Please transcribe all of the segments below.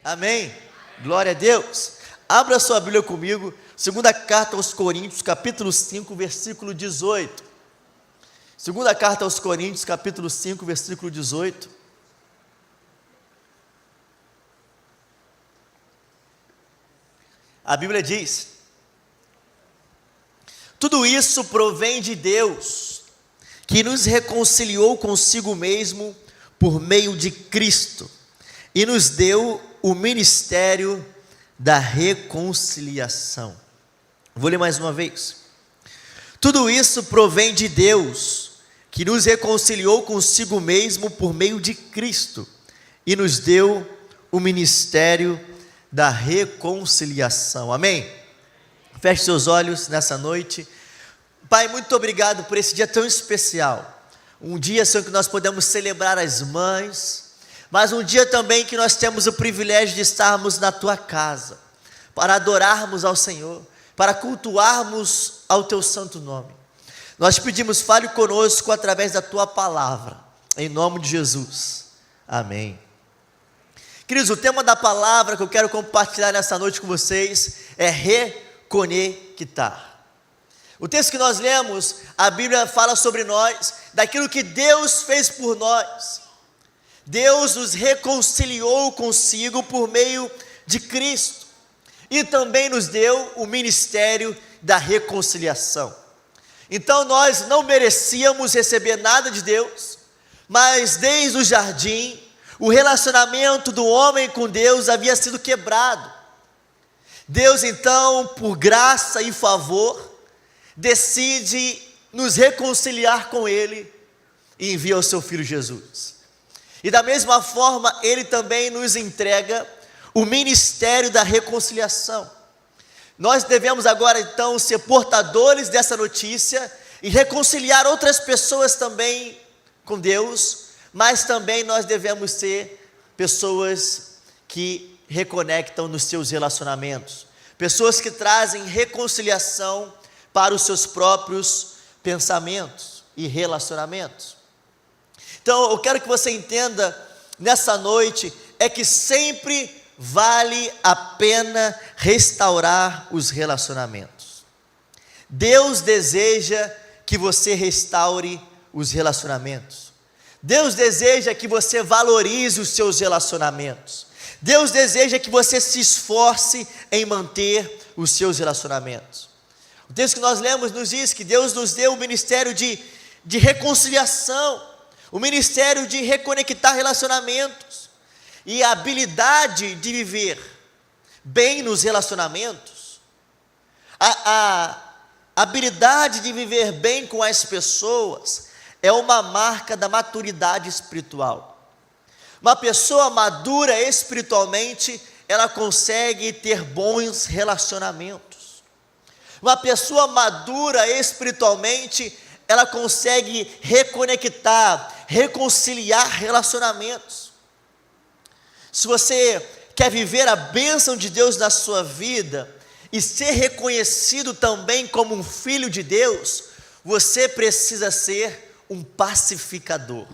Amém? Glória a Deus. Abra sua Bíblia comigo, segunda carta aos Coríntios, capítulo 5, versículo 18. Segunda carta aos Coríntios, capítulo 5, versículo 18. A Bíblia diz: tudo isso provém de Deus, que nos reconciliou consigo mesmo por meio de Cristo, e nos deu o ministério da reconciliação. Vou ler mais uma vez. Tudo isso provém de Deus, que nos reconciliou consigo mesmo por meio de Cristo, e nos deu o ministério da reconciliação. Amém? Feche seus olhos nessa noite. Pai, muito obrigado por esse dia tão especial. Um dia, Senhor, que nós podemos celebrar as mães, mas um dia também que nós temos o privilégio de estarmos na Tua casa, para adorarmos ao Senhor, para cultuarmos ao Teu santo nome. Nós pedimos, fale conosco através da Tua palavra, em nome de Jesus. Amém. Queridos, o tema da palavra que eu quero compartilhar nessa noite com vocês é reconectar. O texto que nós lemos, a Bíblia fala sobre nós, daquilo que Deus fez por nós. Deus nos reconciliou consigo por meio de Cristo, e também nos deu o ministério da reconciliação. Então nós não merecíamos receber nada de Deus, mas desde o jardim, o relacionamento do homem com Deus havia sido quebrado. Deus então, por graça e favor, decide nos reconciliar com Ele e envia o seu Filho Jesus. E da mesma forma, Ele também nos entrega o ministério da reconciliação. Nós devemos agora então ser portadores dessa notícia e reconciliar outras pessoas também com Deus, mas também nós devemos ser pessoas que reconectam nos seus relacionamentos, pessoas que trazem reconciliação para os seus próprios pensamentos e relacionamentos. Então eu quero que você entenda nessa noite, é que sempre vale a pena restaurar os relacionamentos. Deus deseja que você restaure os relacionamentos. Deus deseja que você valorize os seus relacionamentos. Deus deseja que você se esforce em manter os seus relacionamentos. O texto que nós lemos nos diz que Deus nos deu o ministério de reconciliação, o ministério de reconectar relacionamentos, e a habilidade de viver bem nos relacionamentos, a habilidade de viver bem com as pessoas, é uma marca da maturidade espiritual. Uma pessoa madura espiritualmente, ela consegue ter bons relacionamentos. Uma pessoa madura espiritualmente, ela consegue reconectar, reconciliar relacionamentos. Se você quer viver a bênção de Deus na sua vida e ser reconhecido também como um filho de Deus, você precisa ser um pacificador.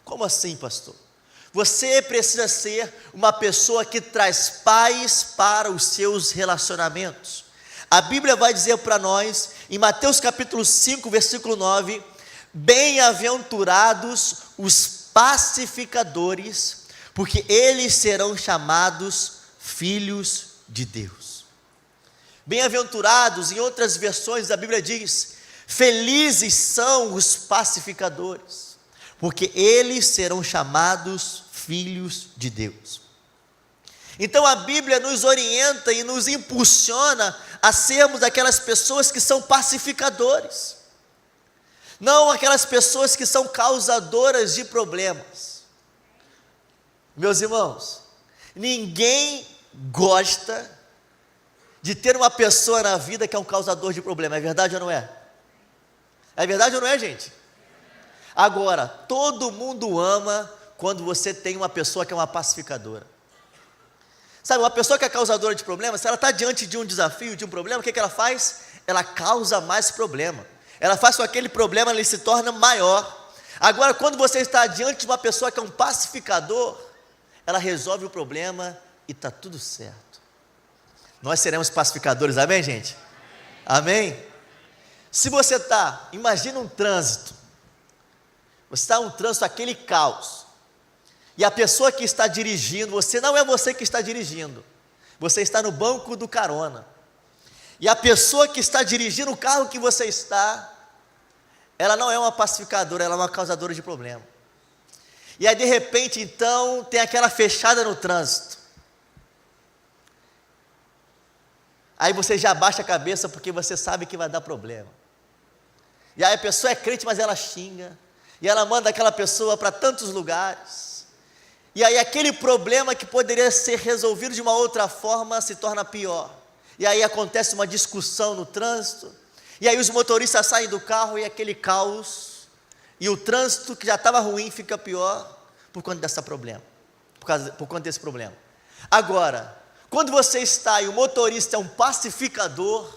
Como assim, pastor? Você precisa ser uma pessoa que traz paz para os seus relacionamentos. A Bíblia vai dizer para nós, em Mateus capítulo 5, versículo 9, bem-aventurados os pacificadores, porque eles serão chamados filhos de Deus. Bem-aventurados, em outras versões da Bíblia diz, felizes são os pacificadores, porque eles serão chamados filhos de Deus. Então a Bíblia nos orienta e nos impulsiona a sermos aquelas pessoas que são pacificadores, não aquelas pessoas que são causadoras de problemas. Meus irmãos, ninguém gosta de ter uma pessoa na vida que é um causador de problema, é verdade ou não é? É verdade ou não é, gente? Agora, todo mundo ama quando você tem uma pessoa que é uma pacificadora. Sabe, uma pessoa que é causadora de problemas, se ela está diante de um desafio, de um problema, o que ela faz? Ela causa mais problema. Ela faz com que aquele problema ele se torne maior. Agora, quando você está diante de uma pessoa que é um pacificador, ela resolve o problema e está tudo certo. Nós seremos pacificadores, amém, gente? Amém? Se você imagina um trânsito, você está num trânsito, aquele caos, e a pessoa que está dirigindo, não é você que está dirigindo, você está no banco do carona, e a pessoa que está dirigindo o carro que você está, ela não é uma pacificadora, ela é uma causadora de problema. E aí de repente então, tem aquela fechada no trânsito, aí você já abaixa a cabeça porque você sabe que vai dar problema, e aí a pessoa é crente, mas ela xinga, e ela manda aquela pessoa para tantos lugares, e aí aquele problema que poderia ser resolvido de uma outra forma se torna pior, e aí acontece uma discussão no trânsito, e aí os motoristas saem do carro e aquele caos, e o trânsito que já estava ruim fica pior por conta desse problema, por conta desse problema. Agora, quando você está e o motorista é um pacificador,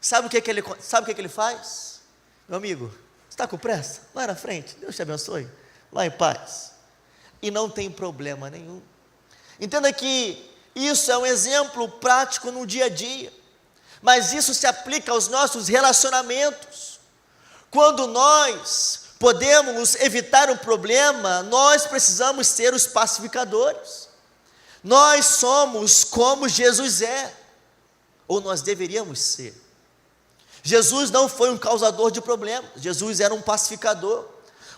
sabe o que ele faz? Meu amigo, você está com pressa? Vai na frente, Deus te abençoe, vá em paz, e não tem problema nenhum. Entenda que isso é um exemplo prático no dia a dia, mas isso se aplica aos nossos relacionamentos. Quando nós podemos evitar um problema, nós precisamos ser os pacificadores. Nós somos como Jesus é, ou nós deveríamos ser. Jesus não foi um causador de problemas, Jesus era um pacificador.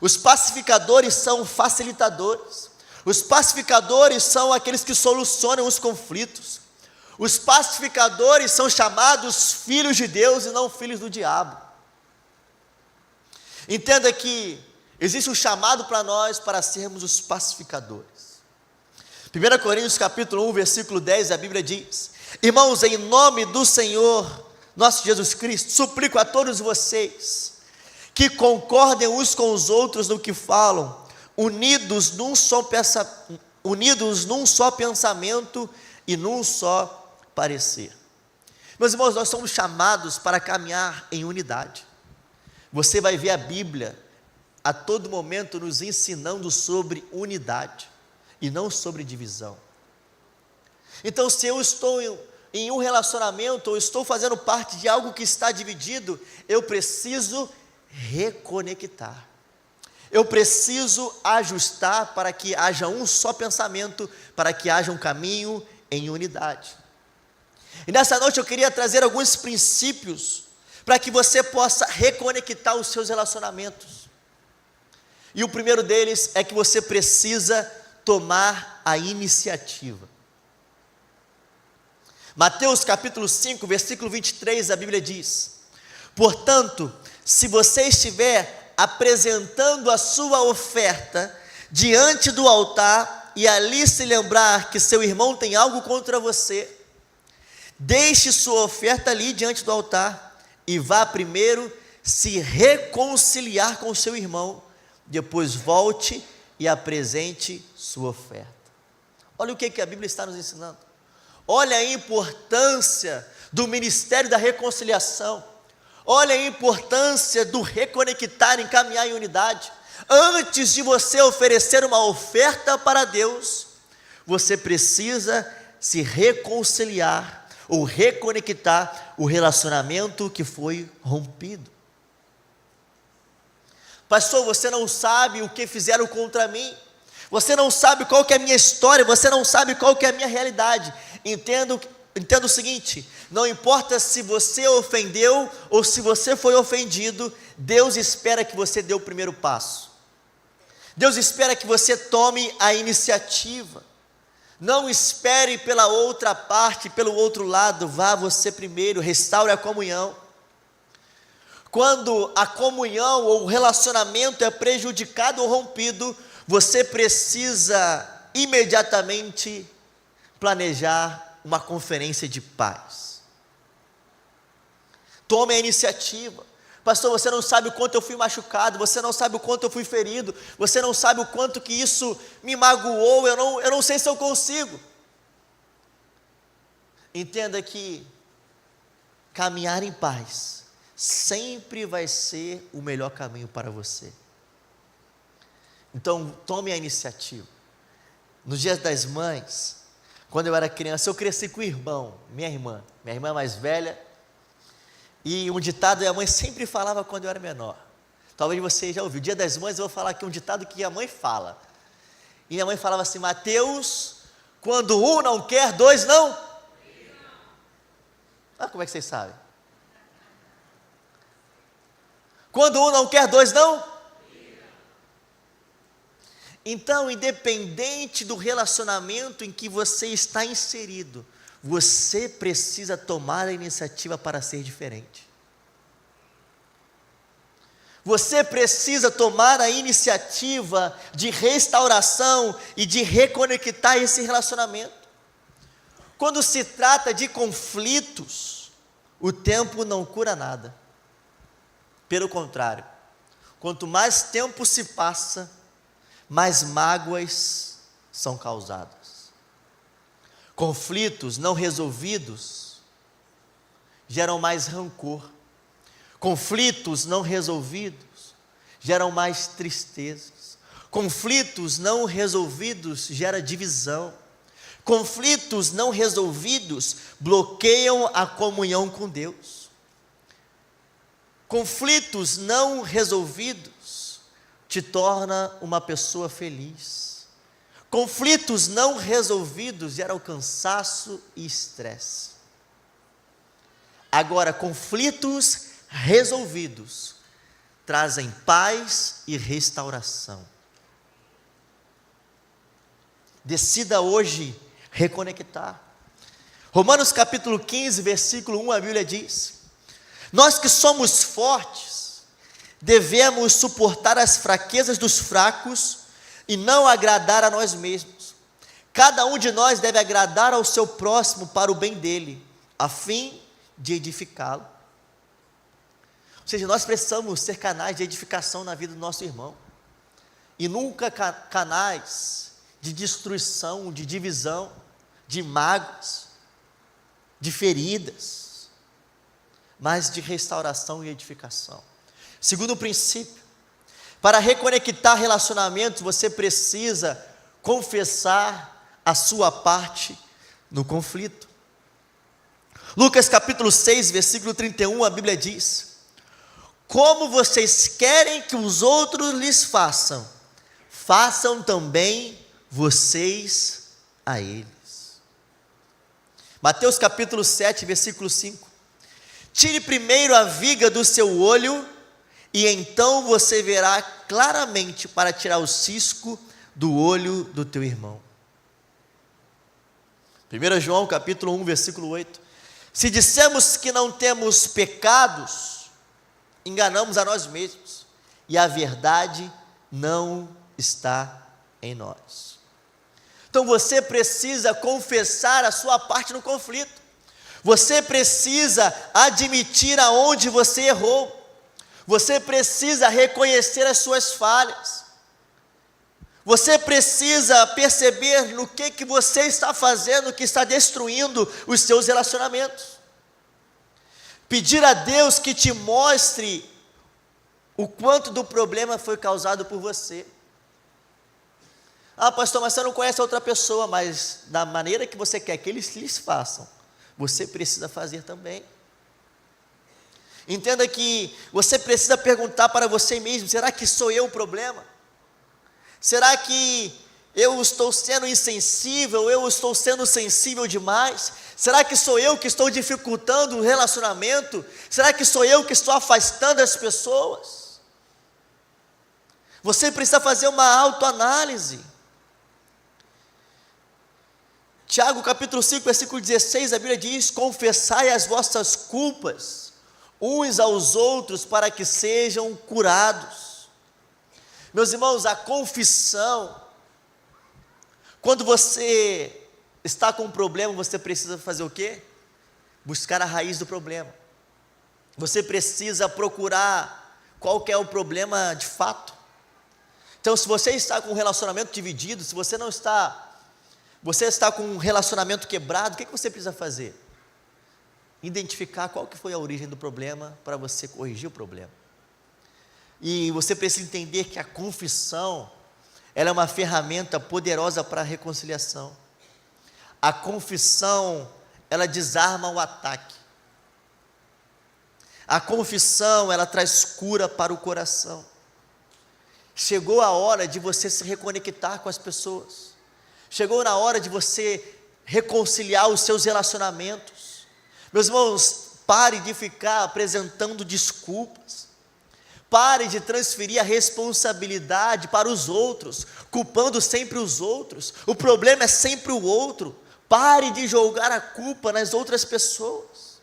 Os pacificadores são facilitadores, os pacificadores são aqueles que solucionam os conflitos, os pacificadores são chamados filhos de Deus e não filhos do diabo. Entenda que existe um chamado para nós para sermos os pacificadores. 1 Coríntios capítulo 1, versículo 10, a Bíblia diz: irmãos, em nome do Senhor nosso Jesus Cristo, suplico a todos vocês que concordem uns com os outros no que falam, unidos num só pensamento e num só parecer. Meus irmãos, nós somos chamados para caminhar em unidade. Você vai ver a Bíblia a todo momento nos ensinando sobre unidade e não sobre divisão. Então, se eu estou em um relacionamento, ou estou fazendo parte de algo que está dividido, eu preciso reconectar, eu preciso ajustar para que haja um só pensamento, para que haja um caminho em unidade. E nessa noite eu queria trazer alguns princípios para que você possa reconectar os seus relacionamentos. E o primeiro deles é que você precisa tomar a iniciativa. Mateus capítulo 5, versículo 23, a Bíblia diz: portanto, se você estiver apresentando a sua oferta diante do altar, e ali se lembrar que seu irmão tem algo contra você, deixe sua oferta ali diante do altar, e vá primeiro se reconciliar com seu irmão, depois volte e apresente sua oferta. Olha o que a Bíblia está nos ensinando. Olha a importância do ministério da reconciliação. Olha a importância do reconectar, em caminhar em unidade. Antes de você oferecer uma oferta para Deus, você precisa se reconciliar ou reconectar o relacionamento que foi rompido. Pastor, você não sabe o que fizeram contra mim, você não sabe qual que é a minha história, você não sabe qual que é a minha realidade. Entenda o seguinte: não importa se você ofendeu ou se você foi ofendido, Deus espera que você dê o primeiro passo. Deus espera que você tome a iniciativa. Não espere pela outra parte, pelo outro lado, vá você primeiro, restaure a comunhão. Quando a comunhão ou o relacionamento é prejudicado ou rompido, você precisa imediatamente planejar uma conferência de paz. Tome a iniciativa. Pastor, você não sabe o quanto eu fui machucado, você não sabe o quanto eu fui ferido, você não sabe o quanto que isso me magoou, eu não sei se eu consigo. Entenda que caminhar em paz sempre vai ser o melhor caminho para você. Então, tome a iniciativa. nos dias das mães, quando eu era criança, eu cresci com o irmão, minha irmã mais velha, e um ditado que a mãe sempre falava quando eu era menor. Talvez você já ouviu. Dia das mães eu vou falar aqui um ditado que a mãe fala. E minha mãe falava assim: Mateus, quando um não quer, dois não. Ah, como é que vocês sabem? Quando um não quer, dois não. Então, independente do relacionamento em que você está inserido, você precisa tomar a iniciativa para ser diferente. Você precisa tomar a iniciativa de restauração e de reconectar esse relacionamento. Quando se trata de conflitos, o tempo não cura nada. Pelo contrário, quanto mais tempo se passa, mais mágoas são causadas. Conflitos não resolvidos geram mais rancor. Conflitos não resolvidos geram mais tristezas. Conflitos não resolvidos geram divisão. Conflitos não resolvidos bloqueiam a comunhão com Deus. Conflitos não resolvidos te torna uma pessoa feliz. Conflitos não resolvidos geram cansaço e estresse. Agora, conflitos resolvidos trazem paz e restauração. Decida hoje reconectar. Romanos capítulo 15, versículo 1, a Bíblia diz: nós que somos fortes, devemos suportar as fraquezas dos fracos e não agradar a nós mesmos. Cada um de nós deve agradar ao seu próximo para o bem dele, a fim de edificá-lo. Ou seja, nós precisamos ser canais de edificação na vida do nosso irmão, e nunca canais de destruição, de divisão, de mágoas, de feridas, mas de restauração e edificação. Segundo princípio, para reconectar relacionamentos, você precisa confessar a sua parte no conflito. Lucas capítulo 6, versículo 31, a Bíblia diz: como vocês querem que os outros lhes façam, façam também vocês a eles. Mateus capítulo 7, versículo 5: tire primeiro a viga do seu olho, e então você verá claramente para tirar o cisco do olho do teu irmão. 1 João capítulo 1, versículo 8: se dissemos que não temos pecados, enganamos a nós mesmos, e a verdade não está em nós. Então você precisa confessar a sua parte no conflito. Você precisa admitir aonde você errou. Você precisa reconhecer as suas falhas. Você precisa perceber no que você está fazendo, que está destruindo os seus relacionamentos. Pedir a Deus que te mostre o quanto do problema foi causado por você. Ah, pastor, mas você não conhece a outra pessoa, mas da maneira que você quer que eles lhes façam, você precisa fazer também. Entenda que você precisa perguntar para você mesmo: será que sou eu o problema? Será que eu estou sendo insensível? Eu estou sendo sensível demais? Será que sou eu que estou dificultando o relacionamento? Será que sou eu que estou afastando as pessoas? Você precisa fazer uma autoanálise. Tiago capítulo 5, versículo 16, a Bíblia diz: confessai as vossas culpas uns aos outros para que sejam curados. Meus irmãos, a confissão, quando você está com um problema, você precisa fazer o quê? Buscar a raiz do problema. Você precisa procurar qual que é o problema de fato. Então, se você está com um relacionamento dividido, se você está com um relacionamento quebrado, o que você precisa fazer? Identificar qual que foi a origem do problema para você corrigir o problema. E você precisa entender que a confissão, ela é uma ferramenta poderosa para a reconciliação. A confissão, ela desarma o ataque. A confissão, ela traz cura para o coração. Chegou a hora de você se reconectar com as pessoas. Chegou na hora de você reconciliar os seus relacionamentos. Meus irmãos, pare de ficar apresentando desculpas. Pare de transferir a responsabilidade para os outros, culpando sempre os outros. O problema é sempre o outro. Pare de jogar a culpa nas outras pessoas.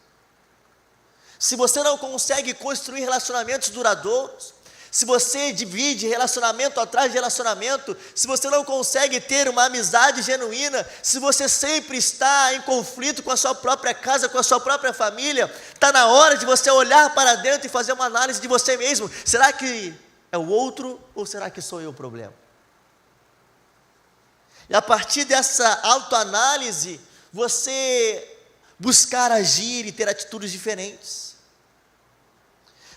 Se você não consegue construir relacionamentos duradouros, se você divide relacionamento atrás de relacionamento, se você não consegue ter uma amizade genuína, se você sempre está em conflito com a sua própria casa, com a sua própria família, está na hora de você olhar para dentro e fazer uma análise de você mesmo. Será que é o outro ou será que sou eu o problema? E a partir dessa autoanálise, você buscar agir e ter atitudes diferentes.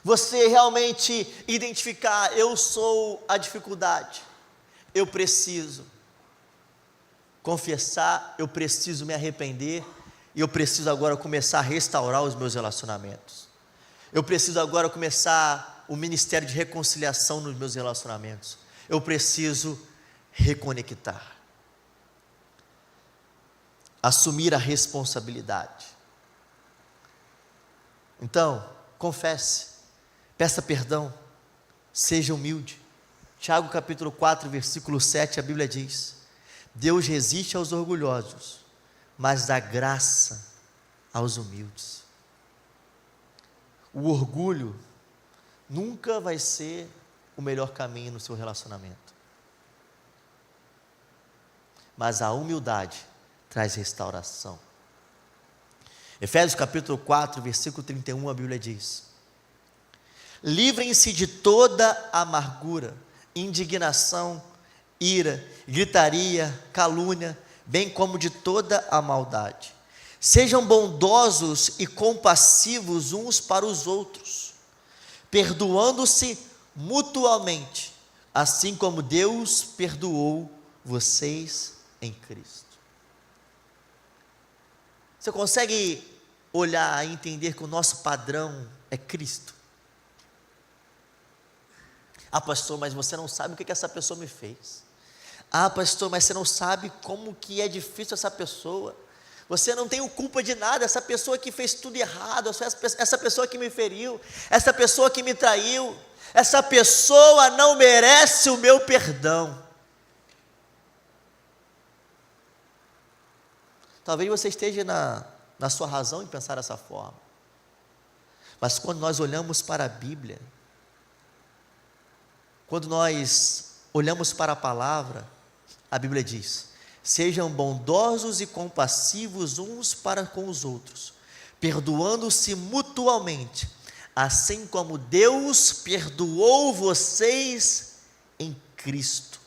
Você realmente identificar, eu sou a dificuldade, eu preciso confessar, eu preciso me arrepender, e eu preciso agora começar a restaurar os meus relacionamentos. Eu preciso agora começar o ministério de reconciliação nos meus relacionamentos. Eu preciso reconectar. Assumir a responsabilidade. Então, confesse. Peça perdão, seja humilde. Tiago capítulo 4, versículo 7, a Bíblia diz: Deus resiste aos orgulhosos, mas dá graça aos humildes. O orgulho nunca vai ser o melhor caminho no seu relacionamento. Mas a humildade traz restauração. Efésios capítulo 4, versículo 31, a Bíblia diz: livrem-se de toda amargura, indignação, ira, gritaria, calúnia, bem como de toda a maldade. Sejam bondosos e compassivos uns para os outros, perdoando-se mutuamente, assim como Deus perdoou vocês em Cristo. Você consegue olhar e entender que o nosso padrão é Cristo? Ah, pastor, mas você não sabe o que essa pessoa me fez. Ah, pastor, mas você não sabe como que é difícil essa pessoa. Você não tem culpa de nada, essa pessoa que fez tudo errado, essa pessoa que me feriu, essa pessoa que me traiu, essa pessoa não merece o meu perdão. Talvez você esteja na sua razão em pensar dessa forma. Mas quando nós olhamos para a Bíblia, quando nós olhamos para a palavra, a Bíblia diz: sejam bondosos e compassivos uns para com os outros, perdoando-se mutuamente, assim como Deus perdoou vocês em Cristo.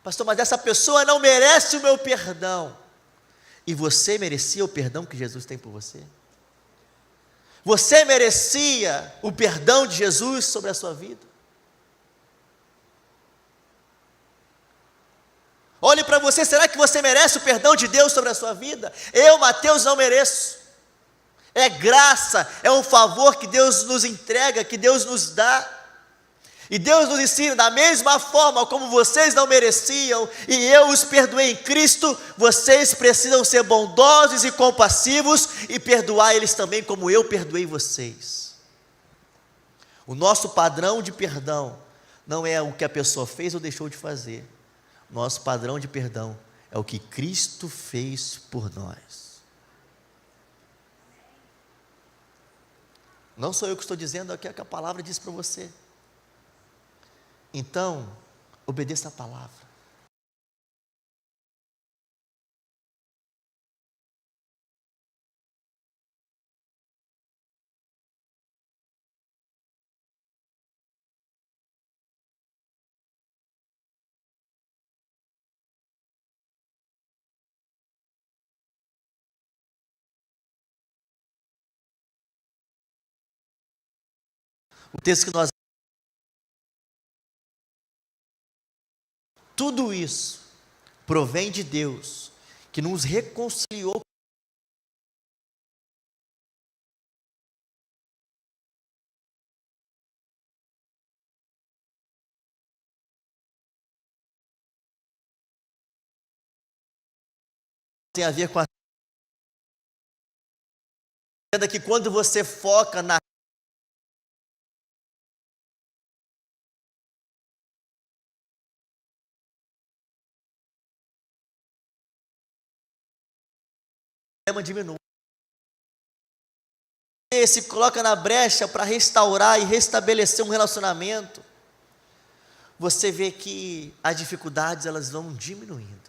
Pastor, mas essa pessoa não merece o meu perdão. E você merecia o perdão que Jesus tem por você? Você merecia o perdão de Jesus sobre a sua vida? Olhe para você, será que você merece o perdão de Deus sobre a sua vida? Eu, Mateus, não mereço. É graça, é um favor que Deus nos entrega, que Deus nos dá. E Deus nos ensina, da mesma forma como vocês não mereciam, e eu os perdoei em Cristo, vocês precisam ser bondosos e compassivos, e perdoar eles também como eu perdoei vocês. O nosso padrão de perdão não é o que a pessoa fez ou deixou de fazer. Nosso padrão de perdão é o que Cristo fez por nós. Não sou eu que estou dizendo, é o que a palavra diz para você. Então, obedeça a palavra. O texto que nós Tudo isso provém de Deus, que nos reconciliou. Tem a ver com a vida que quando você foca na problema diminui. Você se coloca na brecha para restaurar e restabelecer um relacionamento, você vê que as dificuldades elas vão diminuindo.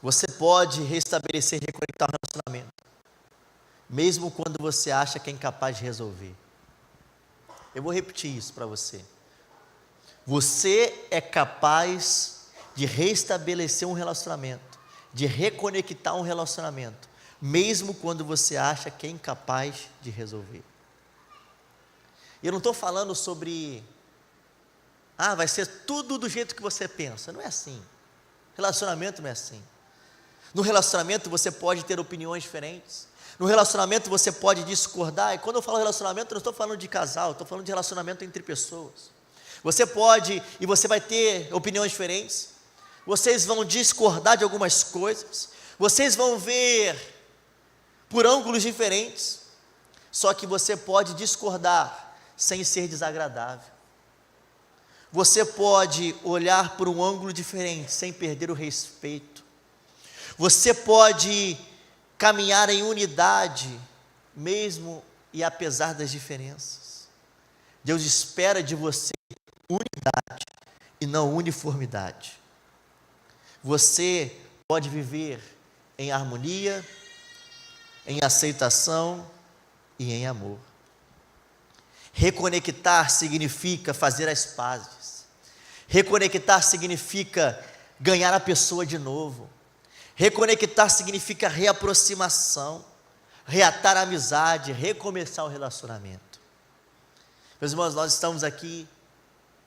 Você pode restabelecer e reconectar o relacionamento, mesmo quando você acha que é incapaz de resolver. Eu vou repetir isso para você. Você é capaz de restabelecer um relacionamento, de reconectar um relacionamento, mesmo quando você acha que é incapaz de resolver. Eu não estou falando sobre, vai ser tudo do jeito que você pensa. Não é assim. Relacionamento não é assim. No relacionamento você pode ter opiniões diferentes. No relacionamento você pode discordar. E quando eu falo relacionamento, eu não estou falando de casal, estou falando de relacionamento entre pessoas. Você pode e você vai ter opiniões diferentes. Vocês vão discordar de algumas coisas. Vocês vão ver por ângulos diferentes. Só que você pode discordar sem ser desagradável. Você pode olhar por um ângulo diferente sem perder o respeito. Você pode caminhar em unidade, mesmo e apesar das diferenças. Deus espera de você unidade e não uniformidade. Você pode viver em harmonia, em aceitação e em amor. Reconectar significa fazer as pazes. Reconectar significa ganhar a pessoa de novo. Reconectar significa reaproximação, reatar a amizade, recomeçar o relacionamento. Meus irmãos, nós estamos aqui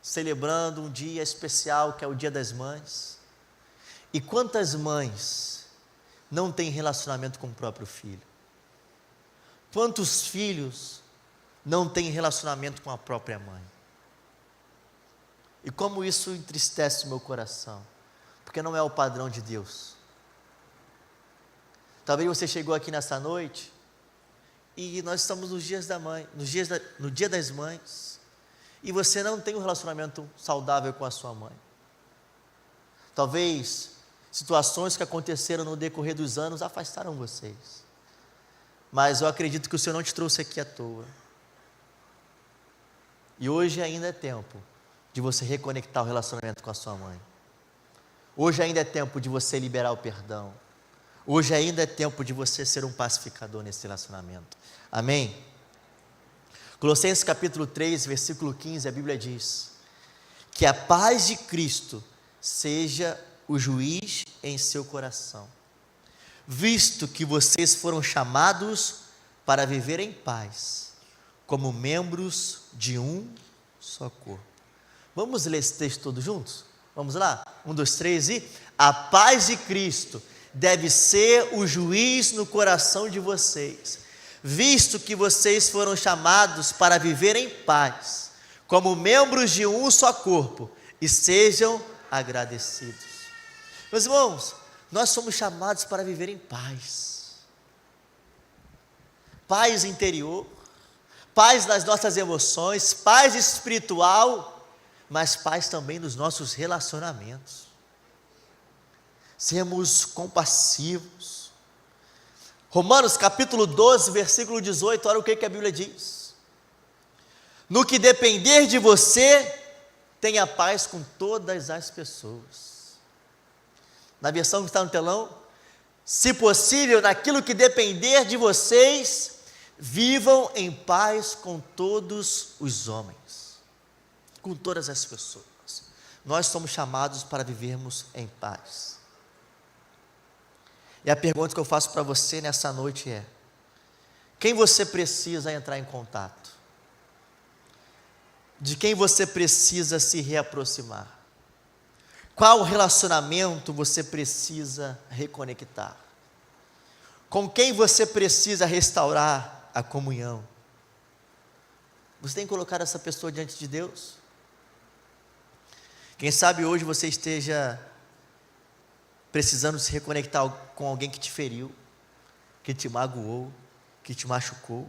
celebrando um dia especial que é o Dia das Mães. E quantas mães não têm relacionamento com o próprio filho? Quantos filhos não têm relacionamento com a própria mãe? E como isso entristece o meu coração, porque não é o padrão de Deus. Talvez você chegou aqui nessa noite e nós estamos nos dias da mãe, no Dia das Mães, e você não tem um relacionamento saudável com a sua mãe. Talvez situações que aconteceram no decorrer dos anos afastaram vocês, mas eu acredito que o Senhor não te trouxe aqui à toa. E hoje ainda é tempo de você reconectar o relacionamento com a sua mãe. Hoje ainda é tempo de você liberar o perdão. Hoje ainda é tempo de você ser um pacificador nesse relacionamento. Amém? Colossenses capítulo 3, versículo 15, a Bíblia diz: que a paz de Cristo seja o juiz em seu coração, visto que vocês foram chamados para viver em paz, como membros de um só corpo. Vamos ler esse texto todos juntos? Vamos lá? 1, 2, 3 e... A paz de Cristo deve ser o juiz no coração de vocês, visto que vocês foram chamados para viver em paz, como membros de um só corpo, e sejam agradecidos. Meus irmãos, nós somos chamados para viver em paz. Paz interior, paz nas nossas emoções, paz espiritual, mas paz também nos nossos relacionamentos. Sermos compassivos. Romanos capítulo 12, versículo 18, olha o que a Bíblia diz: no que depender de você, tenha paz com todas as pessoas. Na versão que está no telão, se possível, naquilo que depender de vocês, vivam em paz com todos os homens, com todas as pessoas. Nós somos chamados para vivermos em paz. E a pergunta que eu faço para você nessa noite é: quem você precisa entrar em contato? De quem você precisa se reaproximar? Qual relacionamento você precisa reconectar? Com quem você precisa restaurar a comunhão? Você tem colocado essa pessoa diante de Deus? Quem sabe hoje você esteja precisando se reconectar com alguém que te feriu, que te magoou, que te machucou,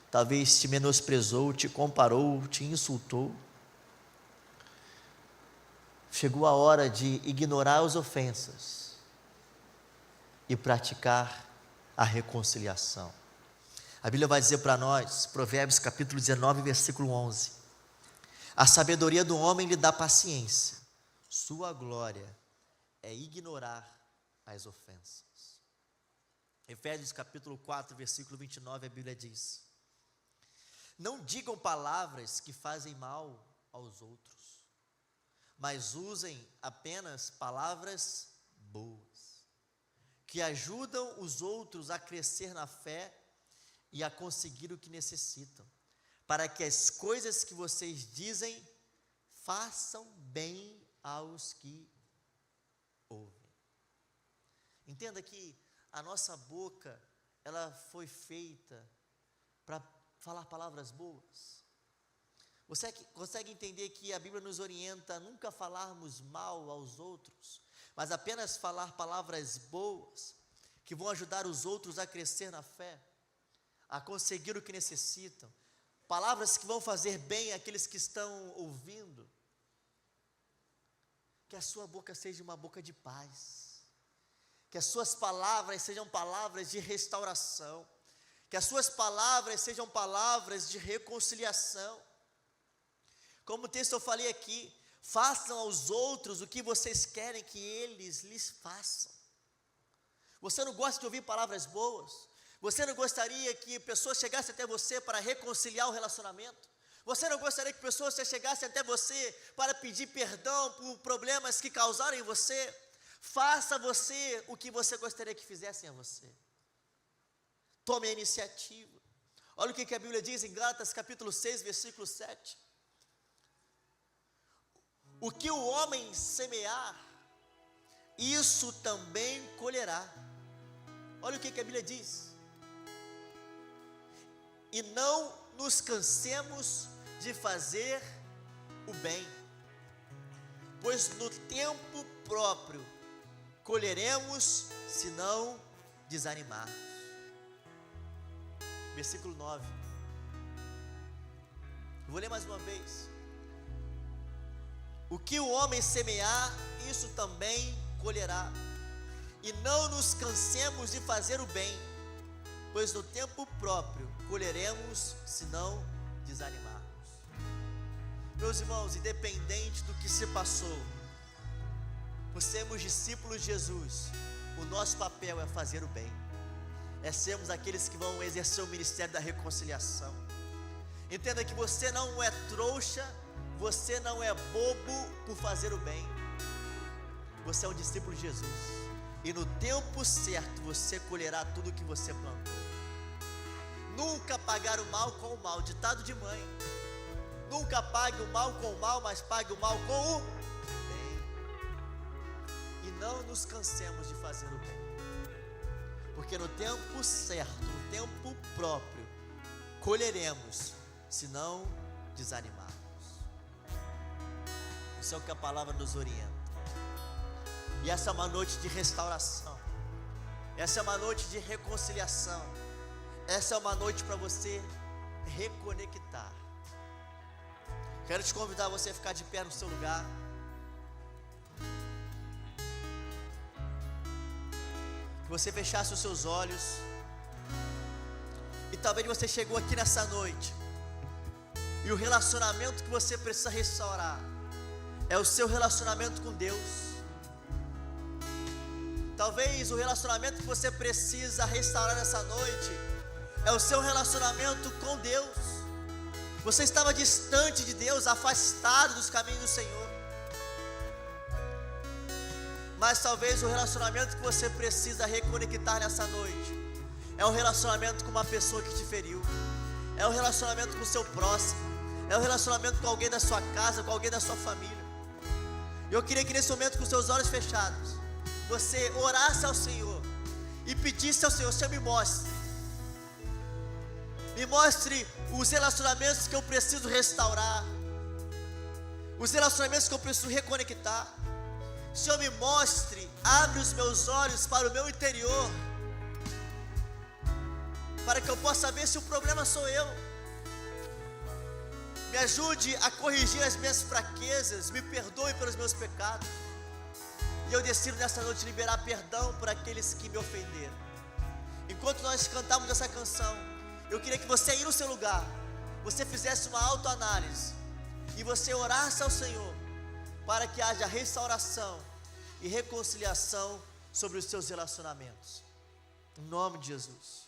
talvez te menosprezou, te comparou, te insultou. Chegou a hora de ignorar as ofensas e praticar a reconciliação. A Bíblia vai dizer para nós, Provérbios capítulo 19, versículo 11: a sabedoria do homem lhe dá paciência, sua glória é ignorar as ofensas. Efésios capítulo 4, versículo 29, a Bíblia diz: não digam palavras que fazem mal aos outros, mas usem apenas palavras boas, que ajudam os outros a crescer na fé e a conseguir o que necessitam, para que as coisas que vocês dizem façam bem aos que ouvem. Entenda que a nossa boca, ela foi feita para falar palavras boas. Você consegue entender que a Bíblia nos orienta a nunca falarmos mal aos outros, mas apenas falar palavras boas, que vão ajudar os outros a crescer na fé, a conseguir o que necessitam, palavras que vão fazer bem àqueles que estão ouvindo. Que a sua boca seja uma boca de paz, que as suas palavras sejam palavras de restauração, que as suas palavras sejam palavras de reconciliação. Como o texto eu falei aqui, façam aos outros o que vocês querem que eles lhes façam. Você não gosta de ouvir palavras boas? Você não gostaria que pessoas chegassem até você para reconciliar o relacionamento? Você não gostaria que pessoas chegassem até você para pedir perdão por problemas que causaram em você? Faça você o que você gostaria que fizessem a você. Tome a iniciativa. Olha o que a Bíblia diz em Gálatas capítulo 6, versículo 7. O que o homem semear, isso também colherá. Olha o que a Bíblia diz. E não nos cansemos de fazer o bem, pois no tempo próprio colheremos, se não desanimarmos. Versículo 9. Vou ler mais uma vez. O que o homem semear, isso também colherá. E não nos cansemos de fazer o bem, pois no tempo próprio colheremos, se não desanimarmos. Meus irmãos, independente do que se passou, por sermos discípulos de Jesus, o nosso papel é fazer o bem, é sermos aqueles que vão exercer o ministério da reconciliação. Entenda que você não é trouxa, você não é bobo por fazer o bem. Você é um discípulo de Jesus, e no tempo certo você colherá tudo o que você plantou. Nunca pagar o mal com o mal, ditado de mãe. Nunca pague o mal com o mal, mas pague o mal com o bem. E não nos cansemos de fazer o bem, porque no tempo certo, no tempo próprio, colheremos, se não desanimarmos. Isso é o que a palavra nos orienta. E essa é uma noite de restauração, essa é uma noite de reconciliação, essa é uma noite para você reconectar. Quero te convidar a você a ficar de pé no seu lugar. Que você fechasse os seus olhos. E talvez você chegou aqui nessa noite, e o relacionamento que você precisa restaurar é o seu relacionamento com Deus. Talvez o relacionamento que você precisa restaurar nessa noite é o seu relacionamento com Deus. Você estava distante de Deus, afastado dos caminhos do Senhor. Mas talvez o relacionamento que você precisa reconectar nessa noite é um relacionamento com uma pessoa que te feriu, é um relacionamento com o seu próximo, é um relacionamento com alguém da sua casa, com alguém da sua família. Eu queria que nesse momento, com seus olhos fechados, você orasse ao Senhor e pedisse ao Senhor: Senhor, me mostre os relacionamentos que eu preciso restaurar, os relacionamentos que eu preciso reconectar. Senhor, me mostre, abre os meus olhos para o meu interior, para que eu possa ver se o problema sou eu. Me ajude a corrigir as minhas fraquezas, me perdoe pelos meus pecados. E eu decido nessa noite liberar perdão por aqueles que me ofenderam. Enquanto nós cantamos essa canção, eu queria que você, aí no seu lugar, você fizesse uma autoanálise e você orasse ao Senhor para que haja restauração e reconciliação sobre os seus relacionamentos. Em nome de Jesus.